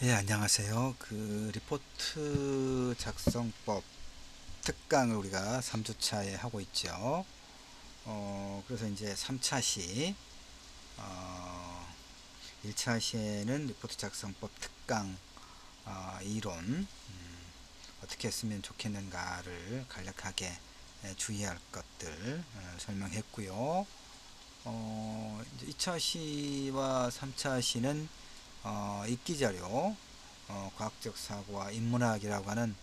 예, 안녕하세요. 리포트 작성법 특강을 우리가 3주차에 하고 있죠. 그래서 이제 3차 시, 어, 1차 시에는 리포트 작성법 특강, 이론, 어떻게 쓰면 좋겠는가를 간략하게 주의할 것들 설명했고요. 이제 2차 시와 3차 시는 입기자료, 과학적 사고와 인문학이라고 하는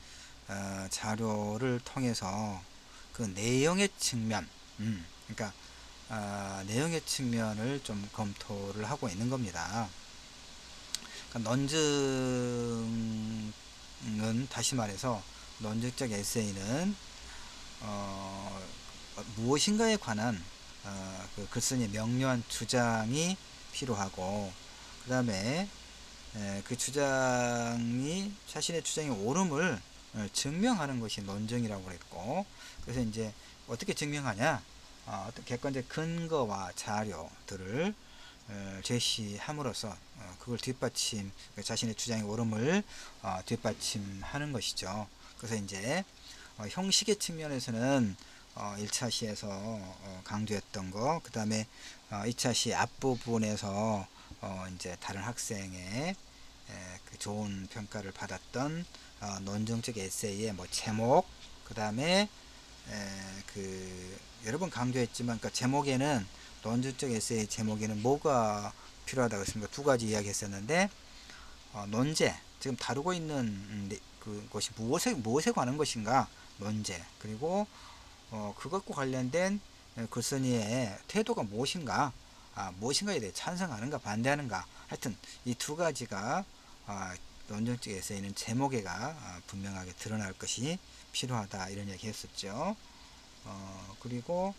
자료를 통해서 그 내용의 측면, 그러니까 내용의 측면을 좀 검토를 하고 있는 겁니다. 그러니까 논증은 다시 말해서 논증적 에세이는 무엇인가에 관한 그 글쓴이의 명료한 주장이 필요하고, 그 다음에 그 주장이 자신의 주장이 옳음을 증명하는 것이 논증이라고 그랬고, 그래서 이제 어떻게 증명하냐, 어떤 객관적 근거와 자료들을 제시함으로써 그걸 자신의 주장의 옳음을 뒷받침하는 것이죠. 그래서 이제 형식의 측면에서는 1차 시에서 강조했던 거, 그 다음에 2차 시 앞부분에서 이제 다른 학생의 그 좋은 평가를 받았던 논증적 에세이의 뭐 제목, 그 다음에 그 여러 번 강조했지만, 그 제목에는 논증적 에세이 제목에는 뭐가 필요하다고 했습니까? 두 가지 이야기했었는데, 논제, 지금 다루고 있는 그것이 무엇에 관한 것인가, 논제, 그리고 그것과 관련된 글쓴이의 태도가 무엇인가, 무엇인가에 대해 찬성하는가 반대하는가, 하여튼 이 두 가지가 논증적 에세이는 제목에가 분명하게 드러날 것이 필요하다, 이런 얘기 했었죠. 그리고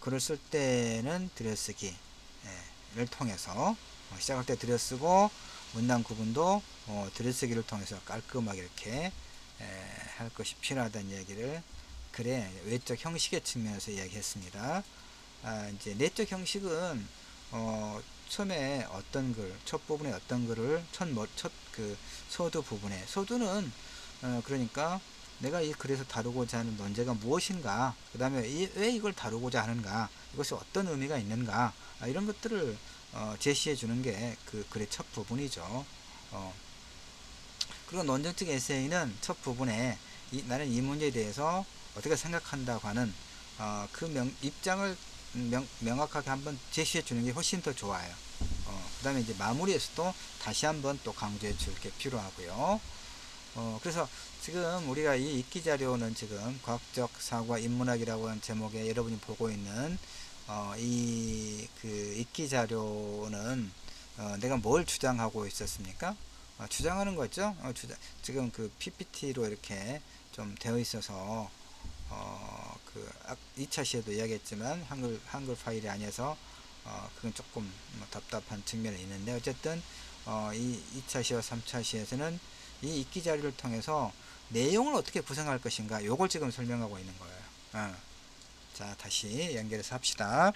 글을 쓸 때는 들여쓰기를 통해서 시작할 때 들여쓰고, 문단 구분도 들여쓰기를 통해서 깔끔하게 이렇게 할 것이 필요하다는 얘기를 글의 외적 형식의 측면에서 이야기했습니다. 이제 내적 형식은 처음에 어떤 글, 첫 부분에 어떤 글을 첫 서두 부분에, 서두는 그러니까 내가 이 글에서 다루고자 하는 논제가 무엇인가, 그 다음에 왜 이걸 다루고자 하는가, 이것이 어떤 의미가 있는가, 이런 것들을 제시해 주는 게 그 글의 첫 부분이죠. 그리고 논증적 에세이는 첫 부분에 나는 이 문제에 대해서 어떻게 생각한다고 하는 입장을 명확하게 한번 제시해 주는 게 훨씬 더 좋아요. 그 다음에 이제 마무리에서도 다시 한번 또 강조해 줄 게 필요하고요. 그래서 지금 우리가 이 입기 자료는 지금 과학적 사고와 인문학이라고 하는 제목에 여러분이 보고 있는 이 그 입기 자료는 내가 뭘 주장하고 있었습니까? 주장하는 거죠. 지금 그 PPT로 이렇게 좀 되어 있어서 그 2차 시에도 이야기했지만 한글 파일이 아니어서 그건 조금 뭐 답답한 측면이 있는데, 어쨌든 이 2차 시와 3차 시에서는 이 입기 자료를 통해서 내용을 어떻게 구성할 것인가, 요걸 지금 설명하고 있는 거예요. 자, 다시 연결해서 합시다.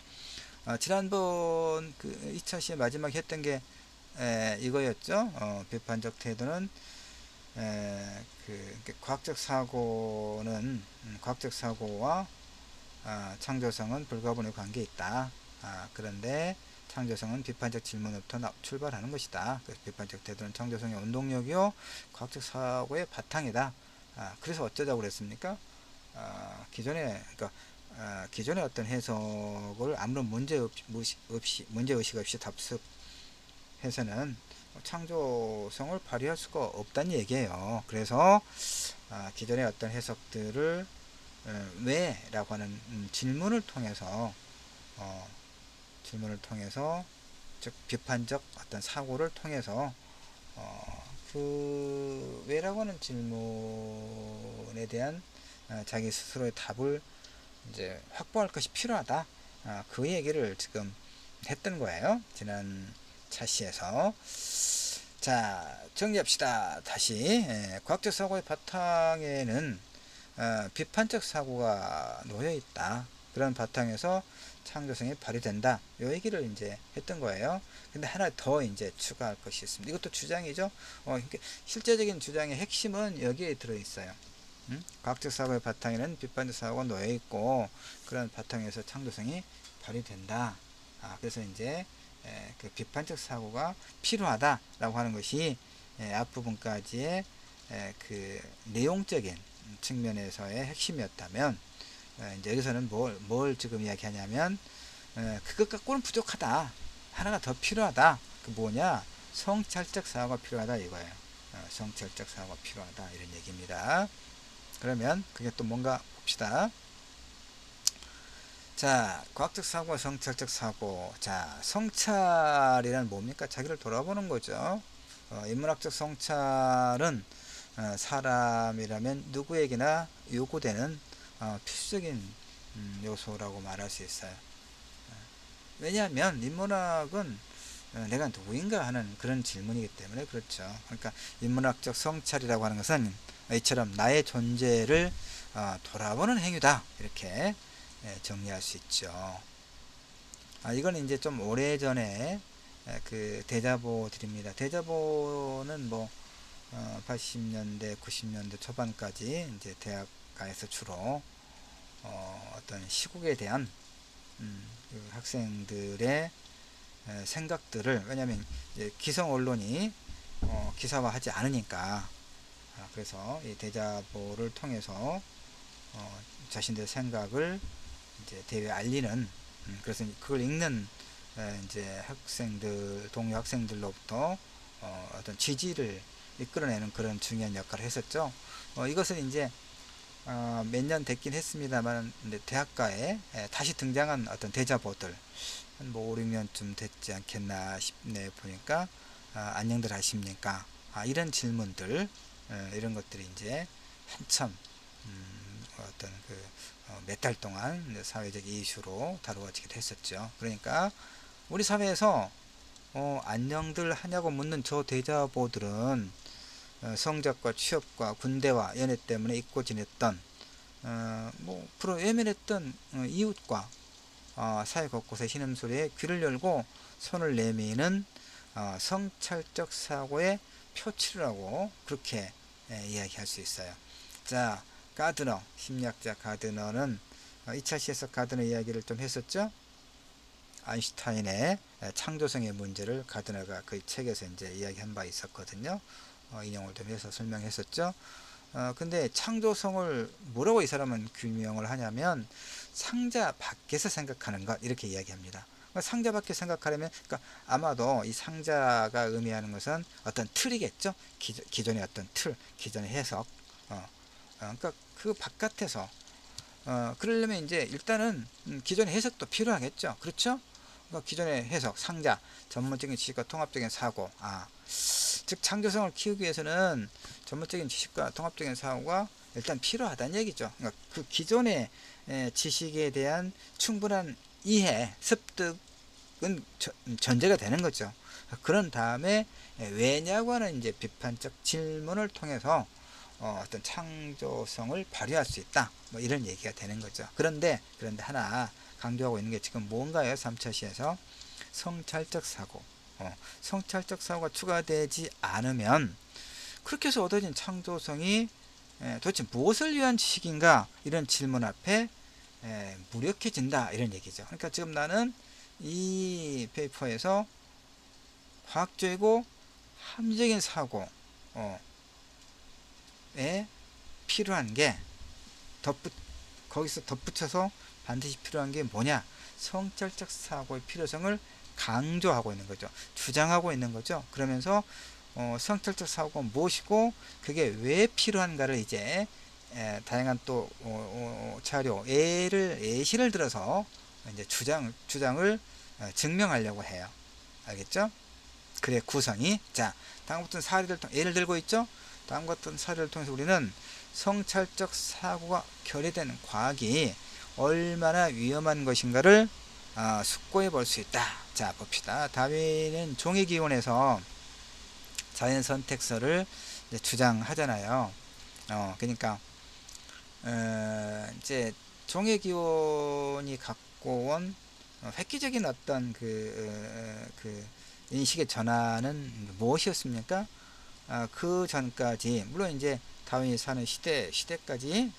지난번 그 2차 시에 마지막에 했던 게 이거였죠. 비판적 태도는 과학적 사고는 과학적 사고와 창조성은 불가분의 관계에 있다. 그런데 창조성은 비판적 질문부터 출발하는 것이다. 그래서 비판적 태도는 창조성의 운동력이요 과학적 사고의 바탕이다. 그래서 어쩌자고 그랬습니까? 기존의 어떤 해석을 아무런 문제의식 없이 답습해서는 창조성을 발휘할 수가 없다는 얘기예요. 그래서 기존의 어떤 해석들을 왜? 라고 하는 어, 질문을 통해서, 즉 비판적 어떤 사고를 통해서 그 왜라고 하는 질문에 대한 자기 스스로의 답을 이제 확보할 것이 필요하다. 그 얘기를 지금 했던 거예요. 지난 차시에서. 자, 정리합시다. 다시 과학적 사고의 바탕에는 비판적 사고가 놓여 있다. 그런 바탕에서 창조성이 발휘된다. 요 얘기를 이제 했던 거예요. 근데 하나 더 이제 추가할 것이 있습니다. 이것도 주장이죠. 그러니까 실제적인 주장의 핵심은 여기에 들어 있어요. 과학적 사고의 바탕에는 비판적 사고가 놓여 있고 그런 바탕에서 창조성이 발휘된다. 그래서 이제 그 비판적 사고가 필요하다라고 하는 것이 앞부분까지의 그 내용적인 측면에서의 핵심이었다면 이제 여기서는 뭘 지금 이야기하냐면 그것 갖고는 부족하다. 하나가 더 필요하다. 그 뭐냐? 성찰적 사고가 필요하다 이거예요. 성찰적 사고가 필요하다 이런 얘기입니다. 그러면 그게 또 뭔가 봅시다. 자, 과학적 사고와 성찰적 사고. 자, 성찰이란 뭡니까? 자기를 돌아보는 거죠. 인문학적 성찰은 사람이라면 누구에게나 요구되는 필수적인 요소라고 말할 수 있어요. 왜냐하면 인문학은 내가 누구인가 하는 그런 질문이기 때문에 그렇죠. 그러니까 인문학적 성찰이라고 하는 것은 이처럼 나의 존재를 돌아보는 행위다 이렇게 정리할 수 있죠. 이건 이제 좀 오래전에 그 대자보 드립니다. 대자보는 뭐 80년대 90년대 초반까지 이제 대학가에서 주로 어떤 시국에 대한 그 학생들의 생각들을, 왜냐하면 기성 언론이 기사화하지 않으니까 그래서 이 대자보를 통해서 자신들의 생각을 이제 대외에 알리는, 그래서 그걸 읽는 이제 학생들, 동료 학생들로부터 어떤 지지를 이끌어내는 그런 중요한 역할을 했었죠. 이것은 이제 몇 년 됐긴 했습니다만 대학가에 다시 등장한 어떤 대자보들 한 뭐 5, 6년쯤 됐지 않겠나 싶네 보니까. 안녕들 하십니까? 이런 질문들, 이런 것들이 이제 한참 어떤 그 몇 달 동안 사회적 이슈로 다루어지기도 했었죠. 그러니까 우리 사회에서 안녕들 하냐고 묻는 저 대자보들은 성적과 취업과 군대와 연애 때문에 잊고 지냈던 뭐 프로 외면했던 이웃과 사회 곳곳의 신음소리에 귀를 열고 손을 내미는 성찰적 사고의 표출이라고 그렇게 이야기할 수 있어요. 자, 가드너, 심리학자 가드너는 2차 시에서 가드너 이야기를 좀 했었죠. 아인슈타인의 창조성의 문제를 가드너가 그 책에서 이제 이야기한 바 있었거든요. 인용을 좀 해서 설명했었죠. 근데 창조성을 뭐라고 이 사람은 규명을 하냐면 상자 밖에서 생각하는 것 이렇게 이야기합니다. 상자 밖에 생각하려면, 그러니까 아마도 이 상자가 의미하는 것은 어떤 틀이겠죠. 기존의 어떤 틀, 기존의 해석. 그러니까 그 바깥에서 그러려면 이제 일단은 기존의 해석도 필요하겠죠. 그렇죠? 그러니까 기존의 해석, 상자, 전문적인 지식과 통합적인 사고. 즉 창조성을 키우기 위해서는 전문적인 지식과 통합적인 사고가 일단 필요하다는 얘기죠. 그러니까 그 기존의 지식에 대한 충분한 이해, 습득은 전제가 되는 거죠. 그런 다음에 왜냐고 하는 이제 비판적 질문을 통해서 어떤 창조성을 발휘할 수 있다. 뭐 이런 얘기가 되는 거죠. 그런데 하나 강조하고 있는 게 지금 뭔가요? 3차 시에서 성찰적 사고. 성찰적 사고가 추가되지 않으면 그렇게 해서 얻어진 창조성이 도대체 무엇을 위한 지식인가? 이런 질문 앞에 무력해진다. 이런 얘기죠. 그러니까 지금 나는 이 페이퍼에서 과학적이고 합리적인 사고에 필요한 게 거기서 덧붙여서 반드시 필요한 게 뭐냐? 성찰적 사고의 필요성을 강조하고 있는 거죠. 주장하고 있는 거죠. 그러면서 성찰적 사고가 무엇이고 그게 왜 필요한가를 이제 다양한 또 자료, 예시를 들어서 이제 주장을 증명하려고 해요. 알겠죠? 그래 구성이. 자, 다음 같은 사례를 예를 들고 있죠. 다음 같은 사례를 통해서 우리는 성찰적 사고가 결여되는 과학이 얼마나 위험한 것인가를 숙고해 볼 수 있다. 자, 봅시다. 다윈은 종의기원에서 자연 선택설을 주장하잖아요. 그러니까 이제 종의 기원이 갖고 온 획기적인 어떤 그 인식의 전환은 무엇이었습니까? 그 전까지 물론 이제 다윈이 사는 시대까지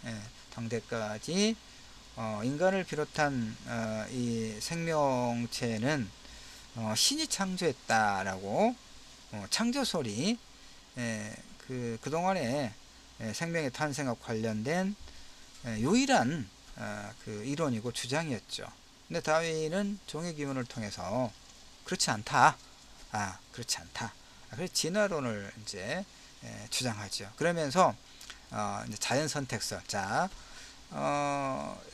당대까지 인간을 비롯한 이 생명체는 신이 창조했다라고 창조설이 그동안에 생명의 탄생과 관련된 유일한 그 이론이고 주장이었죠. 근데 다윈은 종의 기원을 통해서 그렇지 않다. 그렇지 않다. 그래서 진화론을 이제 주장하죠. 그러면서 이제 자연 선택설. 자,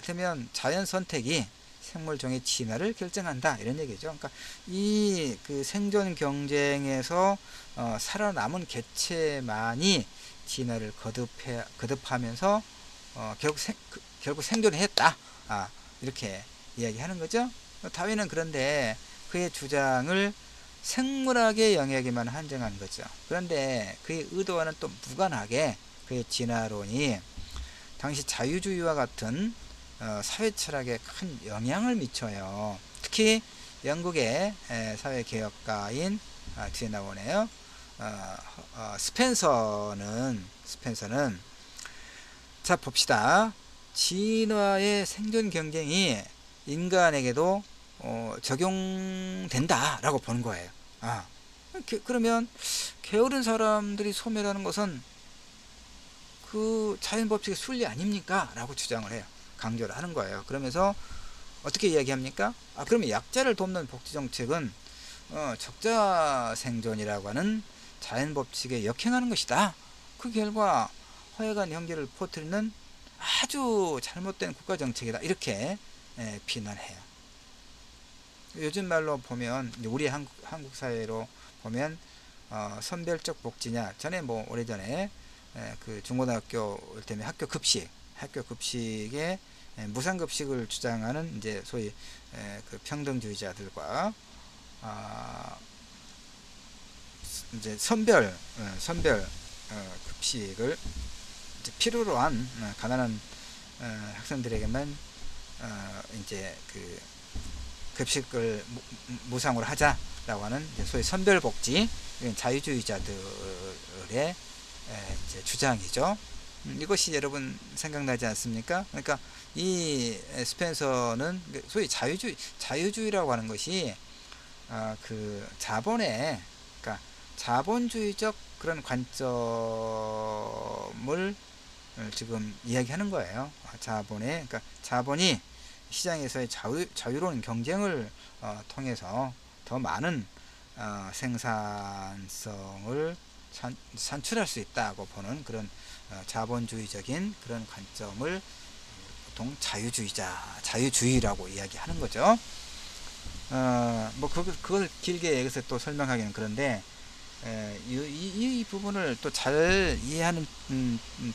그러면 자연 선택이 생물종의 진화를 결정한다 이런 얘기죠. 그러니까 이 그 생존 경쟁에서 살아남은 개체만이 진화를 거듭하면서 결국 생존했다. 이렇게 이야기하는 거죠. 다윈은 그런데 그의 주장을 생물학의 영역에만 한정한 거죠. 그런데 그의 의도와는 또 무관하게 그의 진화론이 당시 자유주의와 같은 사회 철학에 큰 영향을 미쳐요. 특히 영국의 사회개혁가인 뒤에 나오네요. 스펜서는 자 봅시다. 진화의 생존 경쟁이 인간에게도 적용된다라고 보는 거예요. 그러면 게으른 사람들이 소멸하는 것은 그 자연 법칙의 순리 아닙니까? 라고 주장을 해요. 강조를 하는 거예요. 그러면서 어떻게 이야기합니까? 그러면 약자를 돕는 복지 정책은 적자 생존이라고 하는 자연 법칙에 역행하는 것이다. 그 결과 허약한 형제를 퍼뜨리는 아주 잘못된 국가 정책이다. 이렇게 비난해요. 요즘 말로 보면 우리 한국 사회로 보면 선별적 복지냐. 전에 뭐 오래전에 그 중고등학교 때문에 학교 급식에 무상급식을 주장하는 이제 소위 그 평등주의자들과 이제 선별 급식을 이제 필요로 한 가난한 학생들에게만 이제 그 급식을 무상으로 하자라고 하는 소위 선별복지 자유주의자들의 이제 주장이죠. 이것이 여러분 생각나지 않습니까? 그러니까 이 스펜서는 소위 자유주의라고 하는 것이 그 자본의 그러니까 자본주의적 그런 관점을 지금 이야기하는 거예요. 그러니까 자본이 시장에서의 자유로운 경쟁을 통해서 더 많은 생산성을 산출할 수 있다고 보는 그런 자본주의적인 그런 관점을 보통 자유주의라고 이야기하는 거죠. 뭐 그걸 길게 여기서 또 설명하기는 그런데 이 부분을 또 잘 이해하는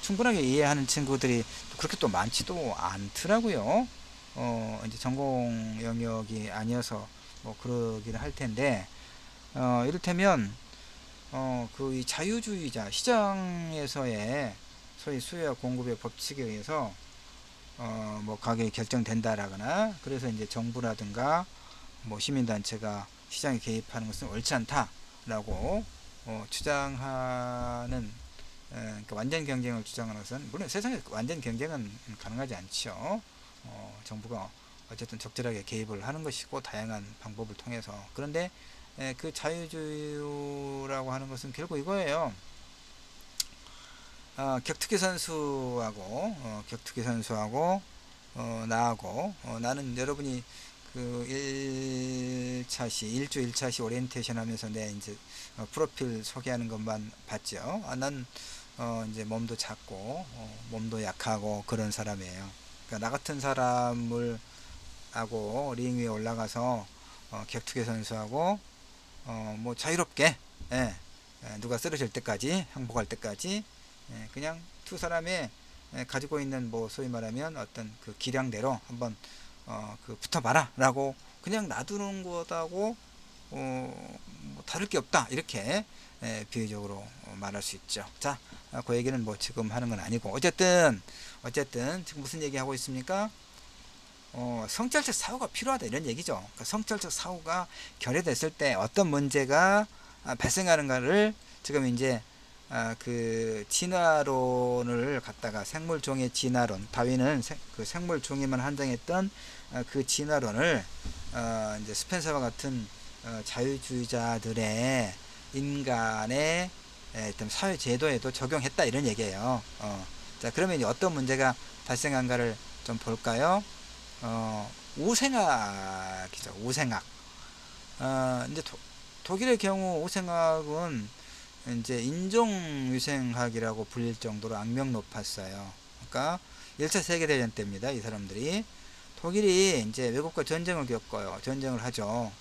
충분하게 이해하는 친구들이 그렇게 또 많지도 않더라고요. 이제 전공 영역이 아니어서 뭐 그러기는 할 텐데 이를테면 그 이 자유주의자 시장에서의 소위 수요와 공급의 법칙에 의해서 뭐 가격이 결정된다라거나 그래서 이제 정부라든가 뭐 시민단체가 시장에 개입하는 것은 옳지 않다라고 주장하는 그러니까 완전 경쟁을 주장하는 것은 물론 세상에 완전 경쟁은 가능하지 않죠. 정부가 어쨌든 적절하게 개입을 하는 것이고 다양한 방법을 통해서 그런데 그 자유주의라고 하는 것은 결국 이거예요. 격투기 선수하고 나하고 나는 여러분이 그 1주 1차시 오리엔테이션 하면서 내 이제 프로필 소개하는 것만 봤죠. 난 이제 몸도 작고 몸도 약하고 그런 사람이에요. 그러니까 나 같은 사람을 하고 링 위에 올라가서 격투기 선수하고 뭐 자유롭게 누가 쓰러질 때까지 항복할 때까지 그냥 두 사람의 가지고 있는 뭐 소위 말하면 어떤 그 기량대로 한번 그 붙어봐라 라고 그냥 놔두는 것하고 뭐 다를 게 없다 이렇게 비유적으로 말할 수 있죠. 자, 그 얘기는 뭐 지금 하는 건 아니고 어쨌든 지금 무슨 얘기 하고 있습니까? 성찰적 사고가 필요하다 이런 얘기죠. 그러니까 성찰적 사고가 결여됐을 때 어떤 문제가 발생하는가를 지금 이제 그 진화론을 갖다가 생물종의 진화론, 다윈은 그 생물종에만 한정했던 그 진화론을 이제 스펜서와 같은 자유주의자들의 인간의 어떤 사회 제도에도 적용했다 이런 얘기예요. 자, 그러면 이제 어떤 문제가 발생한가를 좀 볼까요? 우생학이죠. 우생학. 이제 독일의 경우 우생학은 이제 인종위생학이라고 불릴 정도로 악명 높았어요. 그러니까 1차 세계대전 때입니다. 이 사람들이. 독일이 이제 외국과 전쟁을 겪어요. 전쟁을 하죠.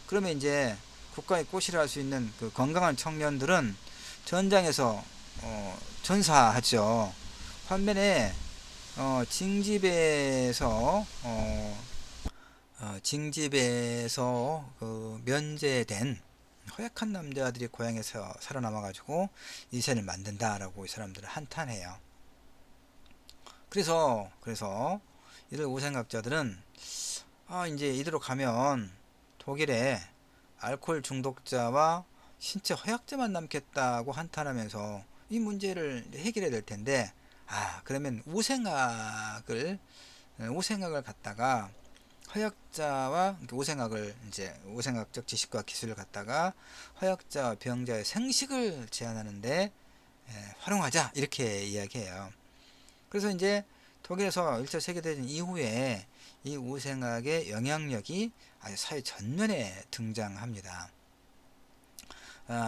그러면 이제 국가의 꽃이라 할 수 있는 그 건강한 청년들은 전장에서 전사하죠. 반면에 징집에서 그 면제된 허약한 남자들이 고향에서 살아남아가지고 이세를 만든다라고 이 사람들은 한탄해요. 그래서 이들 우생학자들은 이제 이대로 가면 독일에 알코올 중독자와 신체 허약자만 남겠다고 한탄하면서 이 문제를 해결해야 될 텐데 그러면 우생학을 갖다가 허약자와 우생학을 이제 우생학적 지식과 기술을 갖다가 허약자와 병자의 생식을 제한하는데 활용하자 이렇게 이야기해요. 그래서 이제 독일에서 1차 세계대전 이후에 이 우생학의 영향력이 아주 사회 전면에 등장합니다.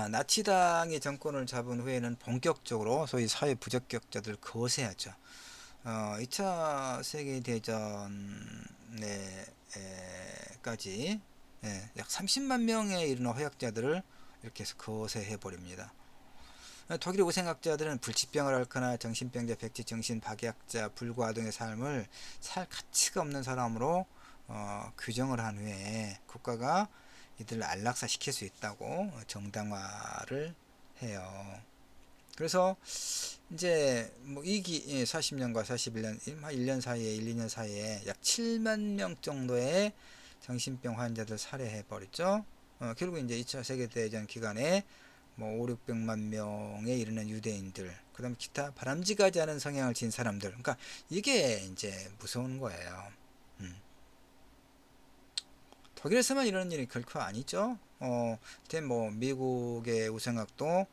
나치당이 정권을 잡은 후에는 본격적으로 소위 사회 부적격자들 거세하죠. 2차 세계대전까지 약 30만 명에 이르는 허약자들을 이렇게 해서 거세해 버립니다. 독일의 우생학자들은 불치병을 앓거나 정신병자, 백지, 정신 박약자, 불구아동의 삶을 살 가치가 없는 사람으로 규정을 한 후에 국가가 이들을 안락사 시킬 수 있다고 정당화를 해요. 그래서 이제 뭐 40년과 41년, 1년 사이에 1, 2년 사이에 약 7만 명 정도의 정신병 환자들 살해해 버렸죠. 결국 이제 2차 세계대전 기간에 뭐 5, 600만 명에 이르는 유대인들, 그 다음에 기타 바람직하지 않은 성향을 지닌 사람들. 그러니까 이게 이제 무서운 거예요. 독일에서만 이런 일이 결코 아니죠. 뭐 미국의 우생학도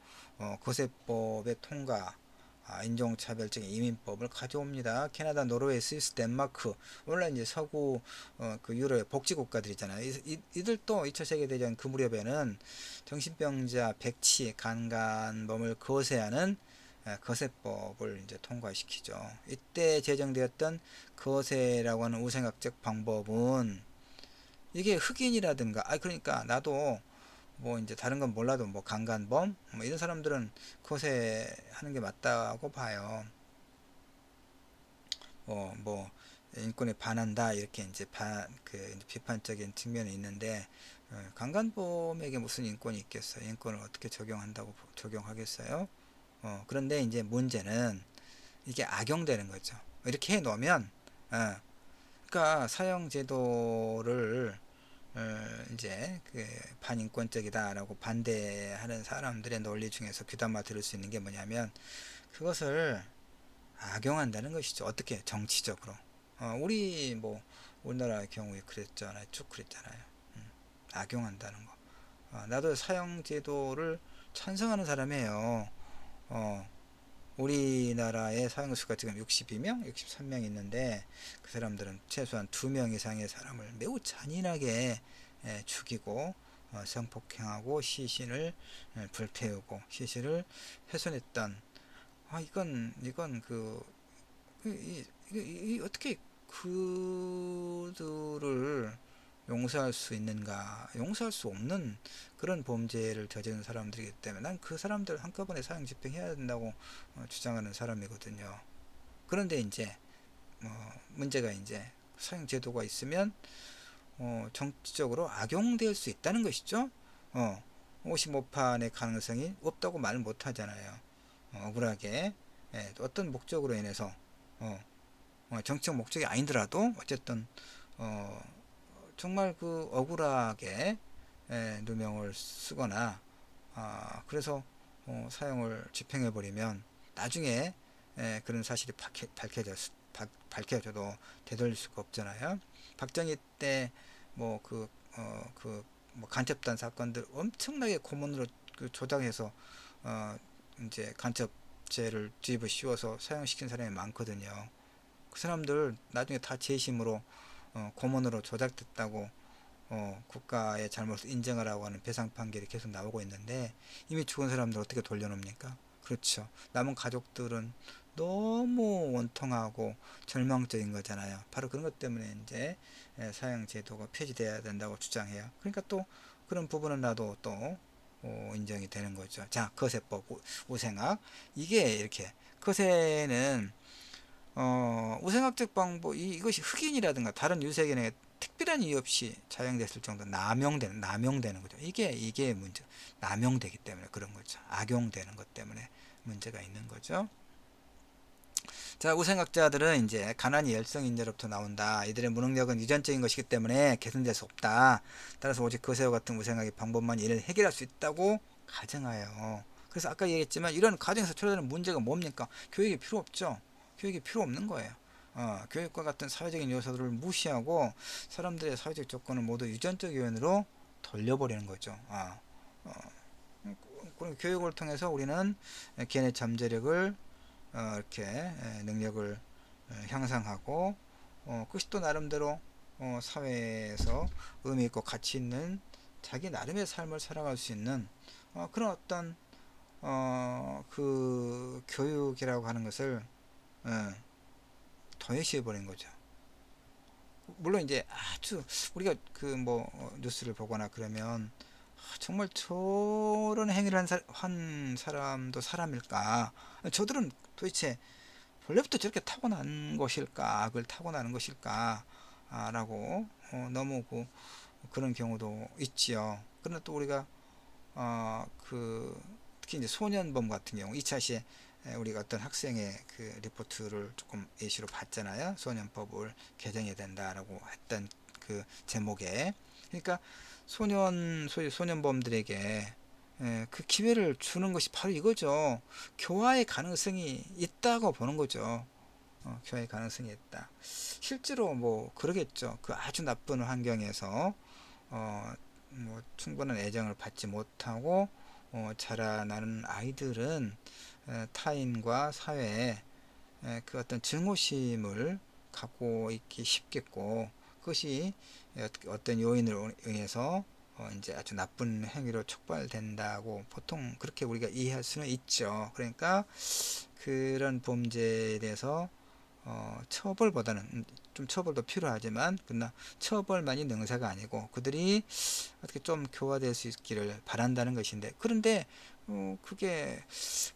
거세법의 통과, 인종차별적인 이민법을 가져옵니다. 캐나다, 노르웨이, 스위스, 덴마크, 오늘날 이제 서구 그 유럽의 복지국가들이잖아요. 이들도 2차 세계대전 그 무렵에는 정신병자, 백치, 간간범을 거세하는 거세법을 이제 통과시키죠. 이때 제정되었던 거세라고 하는 우생학적 방법은 이게 흑인이라든가 그러니까 나도 뭐 이제 다른 건 몰라도 뭐 강간범 뭐 이런 사람들은 거세하는 게 맞다고 봐요. 뭐 인권에 반한다 이렇게 이제 비판적인 측면이 있는데 강간범에게 무슨 인권이 있겠어요? 인권을 어떻게 적용하겠어요? 그런데 이제 문제는 이게 악용되는 거죠. 이렇게 해 놓으면 그러니까 사형 제도를 이제 그 반인권적이다라고 반대하는 사람들의 논리 중에서 귀담아 들을 수 있는 게 뭐냐면 그것을 악용한다는 것이죠. 어떻게? 정치적으로. 우리나라의 경우에 그랬잖아요. 쭉 그랬잖아요. 악용한다는 거. 나도 사형 제도를 찬성하는 사람이에요. 우리나라의 사형수가 지금 62명, 63명 있는데 그 사람들은 최소한 2명 이상의 사람을 매우 잔인하게 죽이고 성폭행하고 시신을 불태우고 시신을 훼손했던 이건 어떻게 그들을 용서할 수 있는가? 용서할 수 없는 그런 범죄를 저지른 사람들이기 때문에 난 그 사람들 한꺼번에 사형 집행해야 된다고 주장하는 사람이거든요. 그런데 이제 문제가 이제 사형 제도가 있으면 정치적으로 악용될 수 있다는 것이죠. 55판의 가능성이 없다고 말 못하잖아요. 억울하게 어떤 목적으로 인해서 정치적 목적이 아니더라도 어쨌든 어, 정말 그 억울하게 누명을 쓰거나 그래서 사형을 집행해 버리면 나중에 그런 사실이 밝혀져도 되돌릴 수가 없잖아요. 박정희 때 뭐 뭐 간첩단 사건들 엄청나게 고문으로 그 조작해서 이제 간첩죄를 뒤집어 씌워서 사형시킨 사람이 많거든요. 그 사람들 나중에 다 재심으로 고문으로 조작됐다고 국가의 잘못을 인정하라고 하는 배상 판결이 계속 나오고 있는데 이미 죽은 사람들 어떻게 돌려놓습니까? 그렇죠. 남은 가족들은 너무 원통하고 절망적인 거잖아요. 바로 그런 것 때문에 이제 사형 제도가 폐지돼야 된다고 주장해요. 그러니까 또 그런 부분은 나도 또 인정이 되는 거죠. 자, 거세법 우생학 이게 이렇게 거세는 우생학적 방법 이것이 흑인이라든가 다른 유색인에게 특별한 이유 없이 차용됐을 정도 남용되는 거죠. 이게 문제. 남용되기 때문에 그런 거죠. 악용되는 것 때문에 문제가 있는 거죠. 자, 우생학자들은 이제 가난이 열성인재로부터 나온다. 이들의 무능력은 유전적인 것이기 때문에 개선될 수 없다. 따라서 오직 거세와 같은 우생학의 방법만 이를 해결할 수 있다고 가정하여. 그래서 아까 얘기했지만 이런 가정에서 초래되는 문제가 뭡니까? 교육이 필요 없죠. 교육이 필요 없는 거예요. 교육과 같은 사회적인 요소들을 무시하고 사람들의 사회적 조건을 모두 유전적 요인으로 돌려버리는 거죠. 어, 그럼 교육을 통해서 우리는 개인의 잠재력을 이렇게 능력을 향상하고 그것이 또 나름대로 사회에서 의미 있고 가치 있는 자기 나름의 삶을 살아갈 수 있는 그런 어떤 그 교육이라고 하는 것을 도외시해 버린 거죠. 물론 이제 아주 우리가 그 뭐 뉴스를 보거나 그러면 정말 저런 행위를 한 사람도 사람일까? 저들은 도대체 원래부터 저렇게 타고난 것일까? 악을 타고나는 것일까? 라고 너무 그런 경우도 있지요. 그러나 또 우리가 특히 이제 소년범 같은 경우 2차 시에 우리가 어떤 학생의 그 리포트를 조금 예시로 봤잖아요. 소년법을 개정해야 된다라고 했던 그 제목에 그러니까 소위 소년범들에게 그 기회를 주는 것이 바로 이거죠. 교화의 가능성이 있다고 보는 거죠. 교화의 가능성이 있다. 실제로 뭐 그러겠죠. 그 아주 나쁜 환경에서 뭐 충분한 애정을 받지 못하고 자라나는 아이들은 타인과 사회에 그 어떤 증오심을 갖고 있기 쉽겠고 그것이 어떤 요인을 의해서 이제 아주 나쁜 행위로 촉발된다고 보통 그렇게 우리가 이해할 수는 있죠. 그러니까 그런 범죄에 대해서 처벌보다는 좀 처벌도 필요하지만 그러나 처벌만이 능사가 아니고 그들이 어떻게 좀 교화될 수 있기를 바란다는 것인데 그런데 그게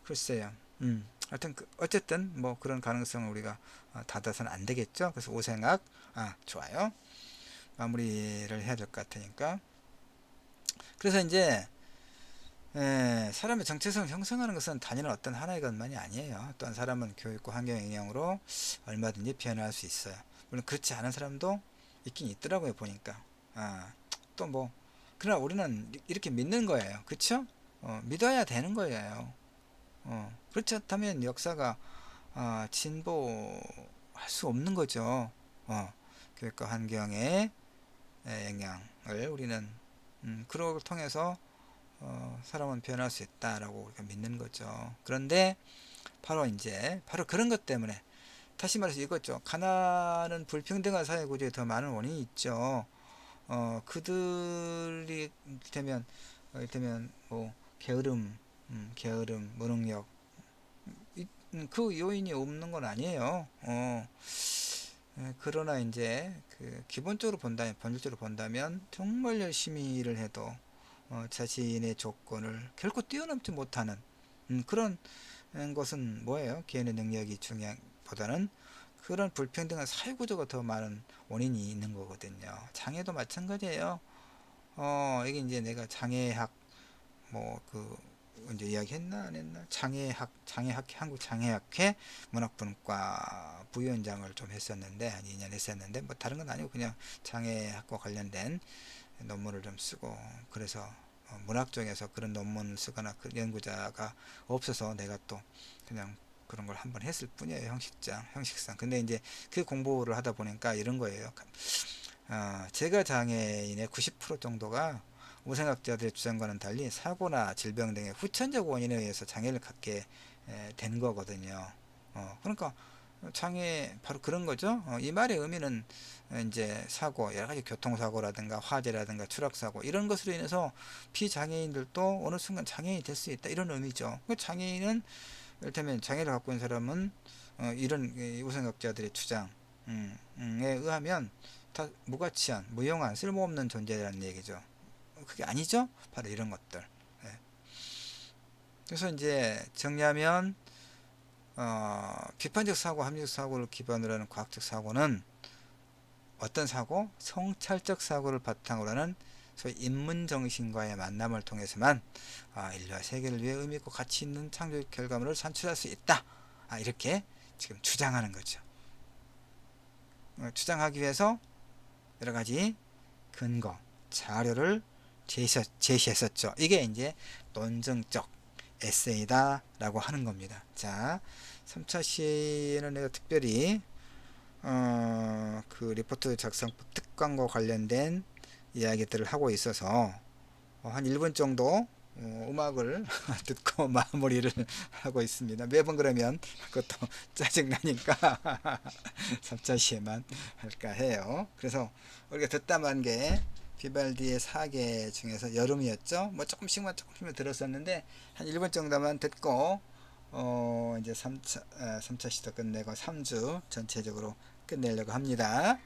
글쎄요. 하여튼 어쨌든 뭐 그런 가능성을 우리가 닫아서는 안 되겠죠. 그래서 오생학 좋아요. 마무리를 해야 될 것 같으니까 그래서 이제 사람의 정체성을 형성하는 것은 단일한 어떤 하나의 것만이 아니에요. 또한 사람은 교육과 환경의 영향으로 얼마든지 변화할 수 있어요. 물론 그렇지 않은 사람도 있긴 있더라고요. 보니까 또 뭐 그러나 우리는 이렇게 믿는 거예요. 그쵸? 믿어야 되는 거예요. 그렇지 않다면 역사가 진보할 수 없는 거죠. 교육과 환경의 영향을 우리는 그걸 통해서 사람은 변할 수 있다라고 우리가 믿는 거죠. 그런데 바로 그런 것 때문에 다시 말해서 이거죠. 가난은 불평등한 사회 구조에 더 많은 원인이 있죠. 그들이 이를테면 뭐 게으름, 무능력 그 요인이 없는 건 아니에요. 그러나 이제 그 기본적으로 본다면 본질적으로 본다면 정말 열심히 일을 해도 자신의 조건을 결코 뛰어넘지 못하는 그런 것은 뭐예요? 개인의 능력이 중요보다는 그런 불평등한 사회구조가 더 많은 원인이 있는 거거든요. 장애도 마찬가지예요. 이게 이제 내가 장애학 뭐 이제 이야기했나 안 했나? 장애학 한국 장애학회 문학분과 부위원장을 좀 했었는데 한 2년 했었는데 뭐 다른 건 아니고 그냥 장애학과 관련된 논문을 좀 쓰고 그래서 문학 쪽에서 그런 논문을 쓰거나 그 연구자가 없어서 내가 또 그냥 그런 걸 한번 했을 뿐이에요. 형식상. 근데 이제 그 공부를 하다 보니까 이런 거예요. 제가 장애인의 90% 정도가 우생학자들의 주장과는 달리 사고나 질병 등의 후천적 원인에 의해서 장애를 갖게 된 거거든요. 그러니까 장애 바로 그런 거죠. 이 말의 의미는 이제 사고, 여러 가지 교통사고라든가 화재라든가 추락사고 이런 것으로 인해서 비장애인들도 어느 순간 장애인이 될 수 있다 이런 의미죠. 그 장애인은 이를테면 장애를 갖고 있는 사람은 이런 우생학자들의 주장에 의하면 다 무가치한, 무용한, 쓸모없는 존재라는 얘기죠. 그게 아니죠? 바로 이런 것들. 예. 그래서 이제 정리하면 비판적 사고, 합리적 사고를 기반으로 하는 과학적 사고는 어떤 사고? 성찰적 사고를 바탕으로 하는 소위 인문정신과의 만남을 통해서만 인류와 세계를 위해 의미 있고 가치 있는 창조적 결과물을 산출할 수 있다. 이렇게 지금 주장하는 거죠. 주장하기 위해서 여러 가지 근거, 자료를 제시했었죠. 이게 이제 논증적 에세이다 라고 하는 겁니다. 자, 3차 시에는 내가 특별히 그 리포트 작성법 특강과 관련된 이야기들을 하고 있어서 한 1분 정도 음악을 듣고 마무리를 하고 있습니다. 매번 그러면 그것도 짜증나니까 3차 시에만 할까 해요. 그래서 우리가 듣다만 게 비발디의 사계 중에서 여름이었죠. 뭐 조금씩만 들었었는데 한 1분 정도만 듣고 이제 3차 시도 끝내고 3주 전체적으로 끝내려고 합니다.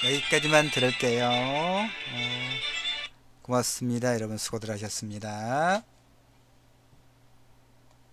네, 여기까지만 들을게요. 고맙습니다. 여러분 수고들 하셨습니다.